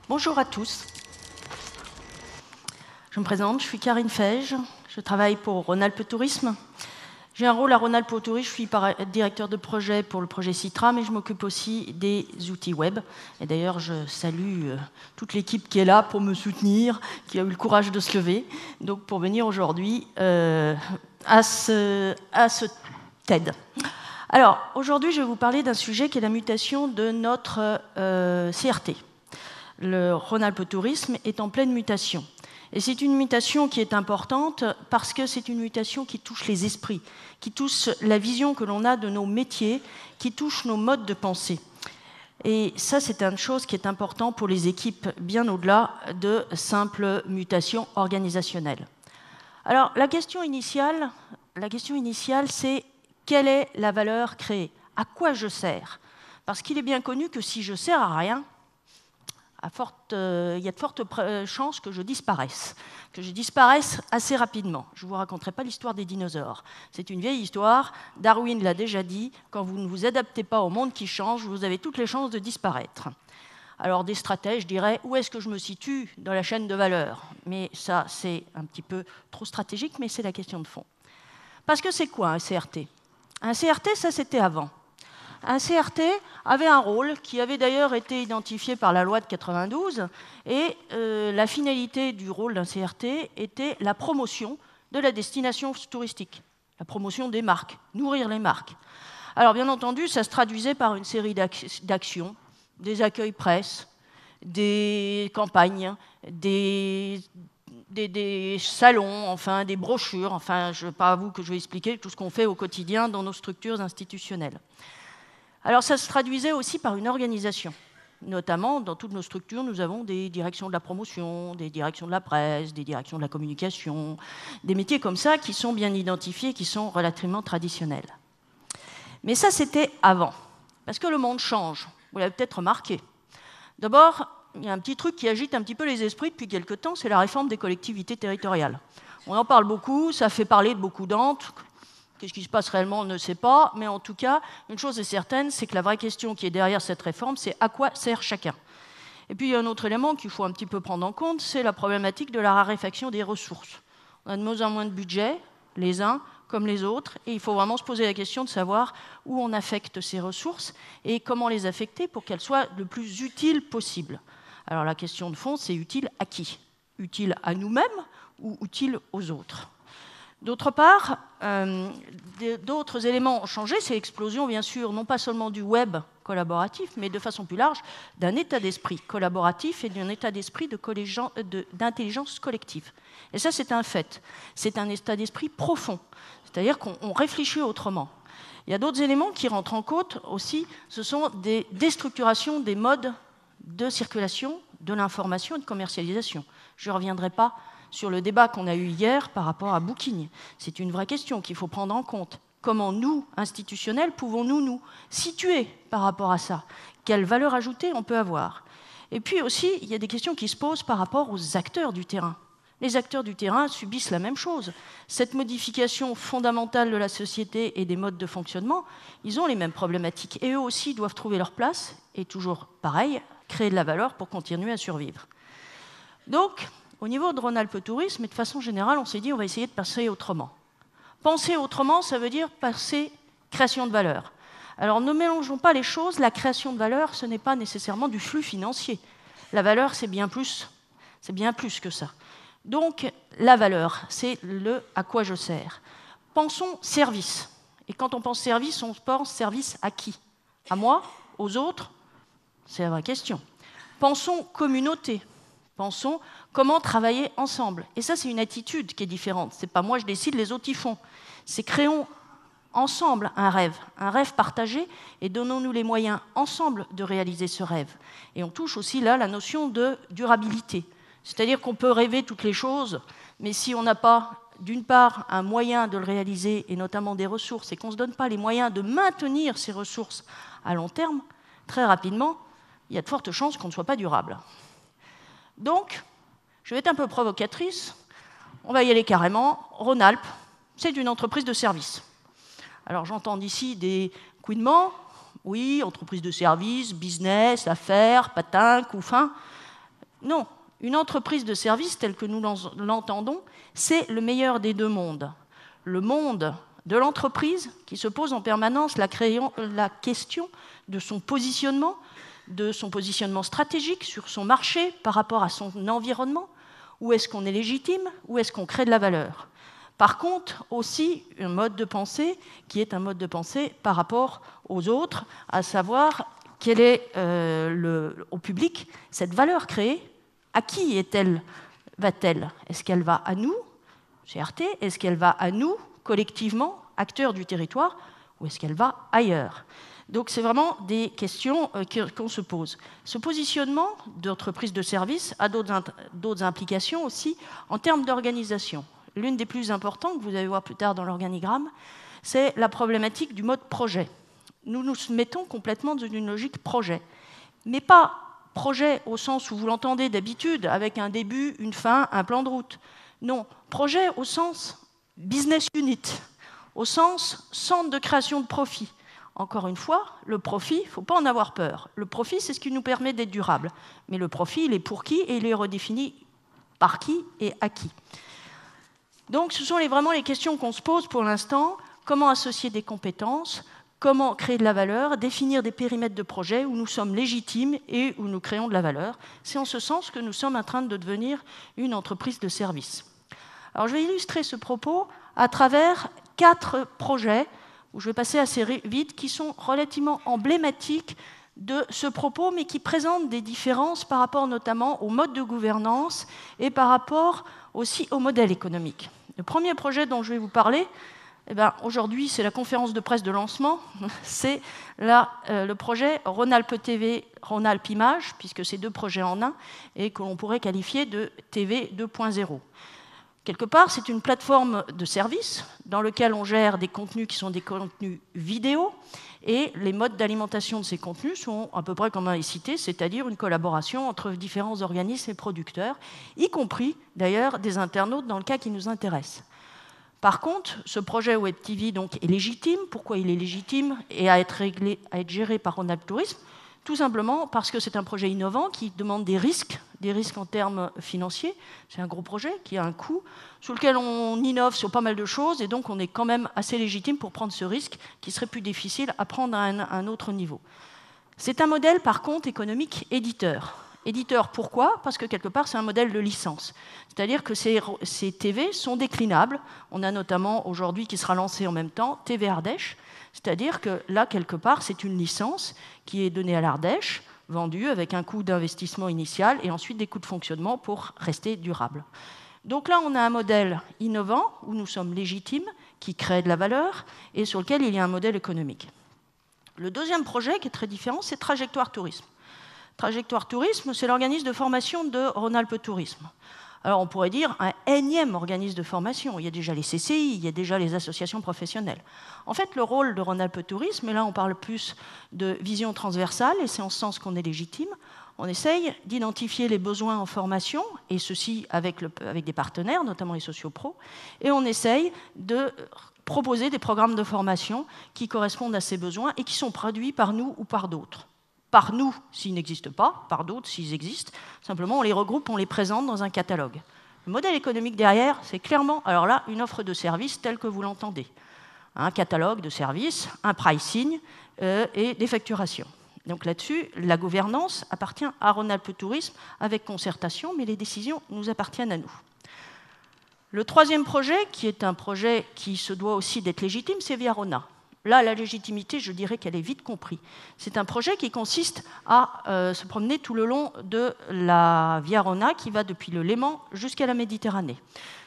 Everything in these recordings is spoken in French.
Bonjour à tous. Je me présente, je suis Karine Feige, je travaille pour Rhône-Alpes Tourisme. J'ai un rôle à Rhône-Alpes Tourisme, je suis directeur de projet pour le projet Citra, mais je m'occupe aussi des outils web. Et d'ailleurs, je salue toute l'équipe qui est là pour me soutenir, qui a eu le courage de se lever, donc pour venir aujourd'hui à ce TED. Alors, aujourd'hui, je vais vous parler d'un sujet qui est la mutation de notre CRT. Le Rhône-Alpes Tourisme est en pleine mutation. Et c'est une mutation qui est importante parce que c'est une mutation qui touche les esprits, qui touche la vision que l'on a de nos métiers, qui touche nos modes de pensée. Et ça, c'est une chose qui est importante pour les équipes, bien au-delà de simples mutations organisationnelles. Alors, la question initiale, c'est quelle est la valeur créée? À quoi je sers? Parce qu'il est bien connu que si je ne sers à rien, il y a de fortes chances que je disparaisse assez rapidement. Je ne vous raconterai pas l'histoire des dinosaures. C'est une vieille histoire, Darwin l'a déjà dit, quand vous ne vous adaptez pas au monde qui change, vous avez toutes les chances de disparaître. Alors des stratèges diraient, où est-ce que je me situe dans la chaîne de valeur? Mais ça, c'est un petit peu trop stratégique, mais c'est la question de fond. Parce que c'est quoi un CRT? Un CRT, ça c'était avant. Un CRT avait un rôle qui avait d'ailleurs été identifié par la loi de 92 et la finalité du rôle d'un CRT était la promotion de la destination touristique, la promotion des marques, nourrir les marques. Alors bien entendu, ça se traduisait par une série d'actions, des accueils presse, des campagnes, des salons, enfin des brochures, enfin pas à vous que je vais expliquer tout ce qu'on fait au quotidien dans nos structures institutionnelles. Alors ça se traduisait aussi par une organisation. Notamment, dans toutes nos structures, nous avons des directions de la promotion, des directions de la presse, des directions de la communication, des métiers comme ça qui sont bien identifiés, qui sont relativement traditionnels. Mais ça, c'était avant, parce que le monde change. Vous l'avez peut-être remarqué. D'abord, il y a un petit truc qui agite un petit peu les esprits depuis quelque temps, c'est la réforme des collectivités territoriales. On en parle beaucoup, ça fait parler de beaucoup d'entre. Qu'est-ce qui se passe réellement, on ne sait pas, mais en tout cas, une chose est certaine, c'est que la vraie question qui est derrière cette réforme, c'est à quoi sert chacun. Et puis il y a un autre élément qu'il faut un petit peu prendre en compte, c'est la problématique de la raréfaction des ressources. On a de moins en moins de budget, les uns comme les autres, et il faut vraiment se poser la question de savoir où on affecte ces ressources et comment les affecter pour qu'elles soient le plus utiles possible. Alors la question de fond, c'est utile à qui? Utile à nous-mêmes ou utile aux autres? D'autre part, d'autres éléments ont changé, c'est l'explosion, bien sûr, non pas seulement du web collaboratif, mais de façon plus large, d'un état d'esprit collaboratif et d'un état d'esprit d'intelligence collective. Et ça, c'est un fait. C'est un état d'esprit profond, c'est-à-dire qu'on réfléchit autrement. Il y a d'autres éléments qui rentrent en compte aussi, ce sont des déstructurations des modes de circulation, de l'information et de commercialisation. Je ne reviendrai pas sur le débat qu'on a eu hier par rapport à Booking. C'est une vraie question qu'il faut prendre en compte. Comment nous, institutionnels, pouvons-nous nous situer par rapport à ça? Quelle valeur ajoutée on peut avoir? Et puis aussi, il y a des questions qui se posent par rapport aux acteurs du terrain. Les acteurs du terrain subissent la même chose. Cette modification fondamentale de la société et des modes de fonctionnement, ils ont les mêmes problématiques. Et eux aussi doivent trouver leur place et toujours pareil, créer de la valeur pour continuer à survivre. Donc, au niveau de Rhône-Alpes Tourisme, et de façon générale, on s'est dit on va essayer de penser autrement. Penser autrement, ça veut dire penser création de valeur. Alors ne mélangeons pas les choses, la création de valeur, ce n'est pas nécessairement du flux financier. La valeur, c'est bien plus que ça. Donc la valeur, c'est le à quoi je sers. Pensons service. Et quand on pense service, on pense service à qui? À moi? Aux autres? C'est la vraie question. Pensons communauté. Pensons comment travailler ensemble. Et ça, c'est une attitude qui est différente. Ce n'est pas moi, je décide, les autres y font. C'est créons ensemble un rêve partagé, et donnons-nous les moyens ensemble de réaliser ce rêve. Et on touche aussi là la notion de durabilité. C'est-à-dire qu'on peut rêver toutes les choses, mais si on n'a pas, d'une part, un moyen de le réaliser, et notamment des ressources, et qu'on ne se donne pas les moyens de maintenir ces ressources à long terme, très rapidement, il y a de fortes chances qu'on ne soit pas durable. Donc, je vais être un peu provocatrice, on va y aller carrément, Rhône-Alpes, c'est une entreprise de service. Alors j'entends ici des couinements, oui, entreprise de service, business, affaires, patin, coup fin. Non, une entreprise de service telle que nous l'entendons, c'est le meilleur des deux mondes. Le monde de l'entreprise qui se pose en permanence la question de son positionnement stratégique sur son marché par rapport à son environnement. Où est-ce qu'on est légitime? Où est-ce qu'on crée de la valeur? Par contre, aussi un mode de pensée qui est un mode de pensée par rapport aux autres, à savoir quelle est au public cette valeur créée, à qui va-t-elle? Est-ce qu'elle va à nous, CRT? Est-ce qu'elle va à nous, collectivement, acteurs du territoire, ou est-ce qu'elle va ailleurs? Donc c'est vraiment des questions qu'on se pose. Ce positionnement d'entreprise de service a d'autres implications aussi en termes d'organisation. L'une des plus importantes, que vous allez voir plus tard dans l'organigramme, c'est la problématique du mode projet. Nous nous mettons complètement dans une logique projet, mais pas projet au sens où vous l'entendez d'habitude, avec un début, une fin, un plan de route. Non, projet au sens business unit, au sens centre de création de profit. Encore une fois, le profit, il ne faut pas en avoir peur. Le profit, c'est ce qui nous permet d'être durable. Mais le profit, il est pour qui et il est redéfini par qui et à qui. Donc, ce sont vraiment les questions qu'on se pose pour l'instant. Comment associer des compétences? Comment créer de la valeur? Définir des périmètres de projet où nous sommes légitimes et où nous créons de la valeur. C'est en ce sens que nous sommes en train de devenir une entreprise de service. Alors, je vais illustrer ce propos à travers 4 projets où je vais passer assez vite, qui sont relativement emblématiques de ce propos, mais qui présentent des différences par rapport notamment au mode de gouvernance et par rapport aussi au modèle économique. Le premier projet dont je vais vous parler, aujourd'hui, c'est la conférence de presse de lancement, c'est le projet Rhône-Alpes TV, Rhône-Alpes Images, puisque c'est 2 projets en un, et que l'on pourrait qualifier de TV 2.0. Quelque part, c'est une plateforme de service dans laquelle on gère des contenus qui sont des contenus vidéo et les modes d'alimentation de ces contenus sont à peu près comme on l'a cité, c'est-à-dire une collaboration entre différents organismes et producteurs, y compris d'ailleurs des internautes dans le cas qui nous intéresse. Par contre, ce projet Web TV donc, est légitime. Pourquoi il est légitime et à être géré par Rhône-Alpes Tourisme? Tout simplement parce que c'est un projet innovant qui demande des risques en termes financiers. C'est un gros projet qui a un coût, sur lequel on innove sur pas mal de choses, et donc on est quand même assez légitime pour prendre ce risque qui serait plus difficile à prendre à un autre niveau. C'est un modèle, par contre, économique éditeur. Éditeur, pourquoi? Parce que quelque part, c'est un modèle de licence. C'est-à-dire que ces TV sont déclinables. On a notamment aujourd'hui, qui sera lancé en même temps, TV Ardèche. C'est-à-dire que là, quelque part, c'est une licence qui est donnée à l'Ardèche, vendue avec un coût d'investissement initial et ensuite des coûts de fonctionnement pour rester durable. Donc là, on a un modèle innovant où nous sommes légitimes, qui crée de la valeur et sur lequel il y a un modèle économique. Le deuxième projet, qui est très différent, c'est Trajectoire Tourisme. Trajectoire Tourisme, c'est l'organisme de formation de Rhône-Alpes Tourisme. Alors on pourrait dire un énième organisme de formation. Il y a déjà les CCI, il y a déjà les associations professionnelles. En fait, le rôle de Rhône-Alpes Tourisme, et là on parle plus de vision transversale, et c'est en ce sens qu'on est légitime, on essaye d'identifier les besoins en formation, et ceci avec des partenaires, notamment les sociopros, et on essaye de proposer des programmes de formation qui correspondent à ces besoins et qui sont produits par nous ou par d'autres. Par nous, s'ils n'existent pas, par d'autres, s'ils existent. Simplement, on les regroupe, on les présente dans un catalogue. Le modèle économique derrière, c'est clairement, alors là, une offre de service telle que vous l'entendez. Un catalogue de services, un pricing et des facturations. Donc là-dessus, la gouvernance appartient à Rhône-Alpes Tourisme avec concertation, mais les décisions nous appartiennent à nous. Le troisième projet, qui est un projet qui se doit aussi d'être légitime, c'est Via Rhôna. Là, la légitimité, je dirais qu'elle est vite comprise. C'est un projet qui consiste à se promener tout le long de la Via Rhôna qui va depuis le Léman jusqu'à la Méditerranée.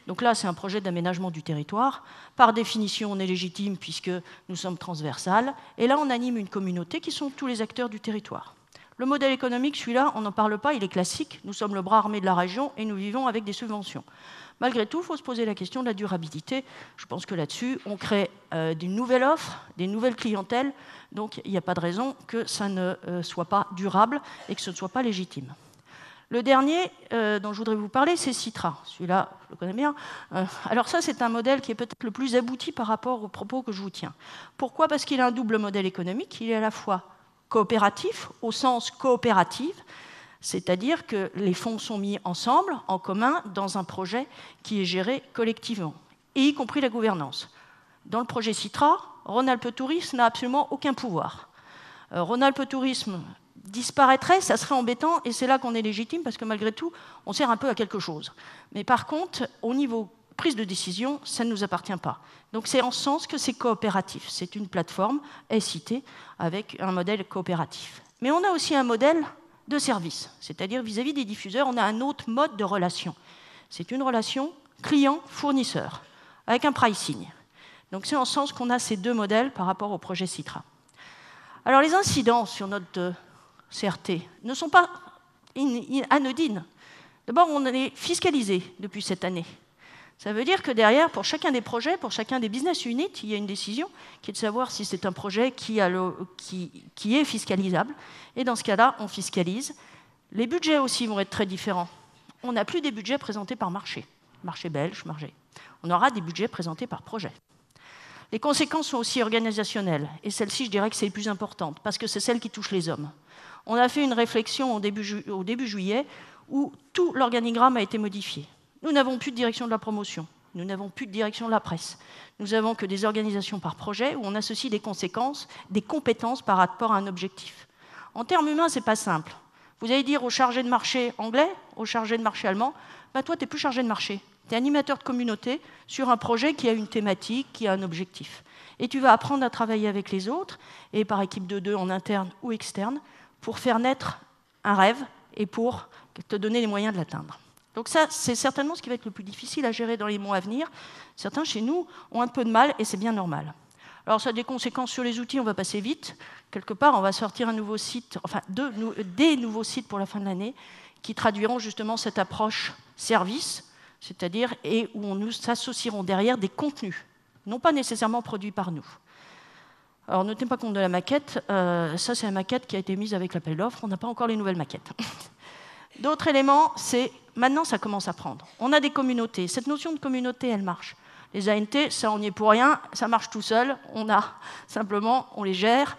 Donc là, c'est un projet d'aménagement du territoire. Par définition, on est légitime puisque nous sommes transversales. Et là, on anime une communauté qui sont tous les acteurs du territoire. Le modèle économique, celui-là, on n'en parle pas, il est classique. Nous sommes le bras armé de la région et nous vivons avec des subventions. Malgré tout, il faut se poser la question de la durabilité. Je pense que là-dessus, on crée des nouvelles offres, des nouvelles clientèles. Donc, il n'y a pas de raison que ça ne soit pas durable et que ce ne soit pas légitime. Le dernier dont je voudrais vous parler, c'est Citra. Celui-là, je le connais bien. Alors ça, c'est un modèle qui est peut-être le plus abouti par rapport aux propos que je vous tiens. Pourquoi? Parce qu'il a un double modèle économique. Il est à la fois coopératif, au sens coopérative, c'est-à-dire que les fonds sont mis ensemble, en commun, dans un projet qui est géré collectivement, et y compris la gouvernance. Dans le projet Citra, Rhône-Alpes Tourisme n'a absolument aucun pouvoir. Rhône-Alpes Tourisme disparaîtrait, ça serait embêtant, et c'est là qu'on est légitime, parce que malgré tout, on sert un peu à quelque chose. Mais par contre, au niveau prise de décision, ça ne nous appartient pas. Donc c'est en ce sens que c'est coopératif. C'est une plateforme SIT avec un modèle coopératif. Mais on a aussi un modèle de service, c'est-à-dire vis-à-vis des diffuseurs, on a un autre mode de relation. C'est une relation client-fournisseur, avec un pricing. Donc c'est en ce sens qu'on a ces deux modèles par rapport au projet Citra. Alors les incidents sur notre CRT ne sont pas anodines. D'abord, on est fiscalisé depuis cette année. Ça veut dire que derrière, pour chacun des projets, pour chacun des business units, il y a une décision qui est de savoir si c'est un projet qui est fiscalisable. Et dans ce cas-là, on fiscalise. Les budgets aussi vont être très différents. On n'a plus des budgets présentés par marché. Marché belge, marché. On aura des budgets présentés par projet. Les conséquences sont aussi organisationnelles. Et celle-ci, je dirais que c'est les plus importantes, parce que c'est celle qui touche les hommes. On a fait une réflexion au début juillet où tout l'organigramme a été modifié. Nous n'avons plus de direction de la promotion, nous n'avons plus de direction de la presse. Nous n'avons que des organisations par projet où on associe des conséquences, des compétences par rapport à un objectif. En termes humains, ce n'est pas simple. Vous allez dire au chargé de marché anglais, au chargé de marché allemand, bah toi, tu n'es plus chargé de marché. Tu es animateur de communauté sur un projet qui a une thématique, qui a un objectif. Et tu vas apprendre à travailler avec les autres, et par équipe de deux en interne ou externe, pour faire naître un rêve et pour te donner les moyens de l'atteindre. Donc ça, c'est certainement ce qui va être le plus difficile à gérer dans les mois à venir. Certains chez nous ont un peu de mal et c'est bien normal. Alors ça a des conséquences sur les outils, on va passer vite. Quelque part, on va sortir un nouveau site, enfin des nouveaux sites pour la fin de l'année qui traduiront justement cette approche service, c'est-à-dire et où nous associerons derrière des contenus, non pas nécessairement produits par nous. Alors ne tenez pas compte de la maquette, ça c'est la maquette qui a été mise avec l'appel d'offres, on n'a pas encore les nouvelles maquettes. D'autres éléments, c'est maintenant ça commence à prendre. On a des communautés, cette notion de communauté, elle marche. Les ANT, ça on n'y est pour rien, ça marche tout seul, on les gère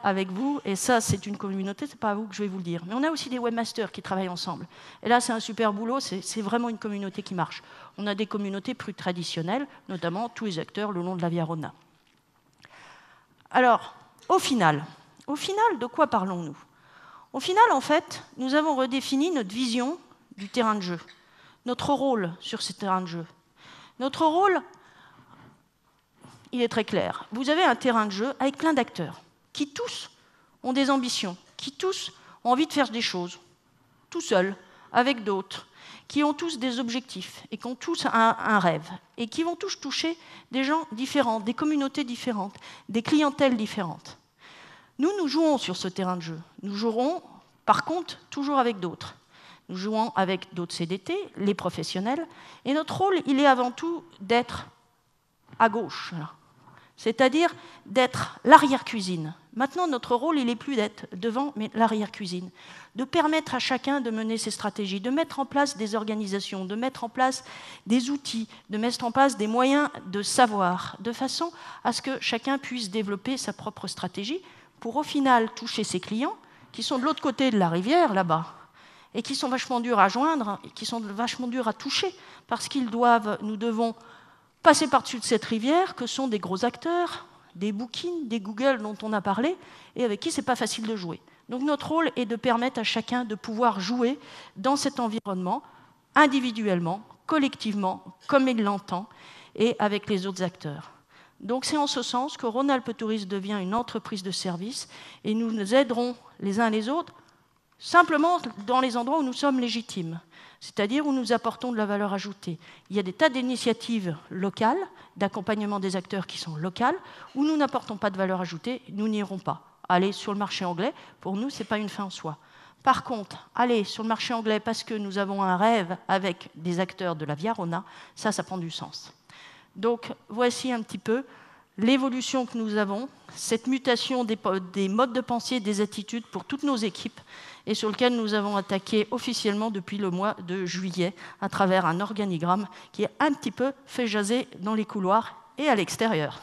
avec vous, et ça c'est une communauté, c'est pas à vous que je vais vous le dire. Mais on a aussi des webmasters qui travaillent ensemble. Et là c'est un super boulot, c'est vraiment une communauté qui marche. On a des communautés plus traditionnelles, notamment tous les acteurs le long de la Via Rhôna. Alors, au final, de quoi parlons-nous? Au final, en fait, nous avons redéfini notre vision du terrain de jeu, notre rôle sur ce terrain de jeu. Notre rôle, il est très clair. Vous avez un terrain de jeu avec plein d'acteurs qui tous ont des ambitions, qui tous ont envie de faire des choses, tout seuls, avec d'autres, qui ont tous des objectifs et qui ont tous un rêve et qui vont tous toucher des gens différents, des communautés différentes, des clientèles différentes. Nous jouons sur ce terrain de jeu. Nous jouerons, par contre, toujours avec d'autres. Nous jouons avec d'autres CDT, les professionnels, et notre rôle, il est avant tout d'être à gauche, c'est-à-dire d'être l'arrière-cuisine. Maintenant, notre rôle, il n'est plus d'être devant, mais l'arrière-cuisine. De permettre à chacun de mener ses stratégies, de mettre en place des organisations, de mettre en place des outils, de mettre en place des moyens de savoir, de façon à ce que chacun puisse développer sa propre stratégie pour au final toucher ses clients, qui sont de l'autre côté de la rivière, là-bas, et qui sont vachement durs à joindre, et qui sont vachement durs à toucher, parce nous devons passer par-dessus de cette rivière, que sont des gros acteurs, des Booking, des Google dont on a parlé, et avec qui c'est pas facile de jouer. Donc notre rôle est de permettre à chacun de pouvoir jouer dans cet environnement, individuellement, collectivement, comme il l'entend, et avec les autres acteurs. Donc c'est en ce sens que Rhône-Alpes Tourisme devient une entreprise de service et nous nous aiderons les uns les autres simplement dans les endroits où nous sommes légitimes, c'est-à-dire où nous apportons de la valeur ajoutée. Il y a des tas d'initiatives locales, d'accompagnement des acteurs qui sont locales, où nous n'apportons pas de valeur ajoutée, nous n'irons pas. Aller sur le marché anglais, pour nous, ce n'est pas une fin en soi. Par contre, aller sur le marché anglais parce que nous avons un rêve avec des acteurs de la Via Rhôna, ça prend du sens. Donc, voici un petit peu l'évolution que nous avons, cette mutation des modes de pensée et des attitudes pour toutes nos équipes, et sur lequel nous avons attaqué officiellement depuis le mois de juillet à travers un organigramme qui a un petit peu fait jaser dans les couloirs et à l'extérieur.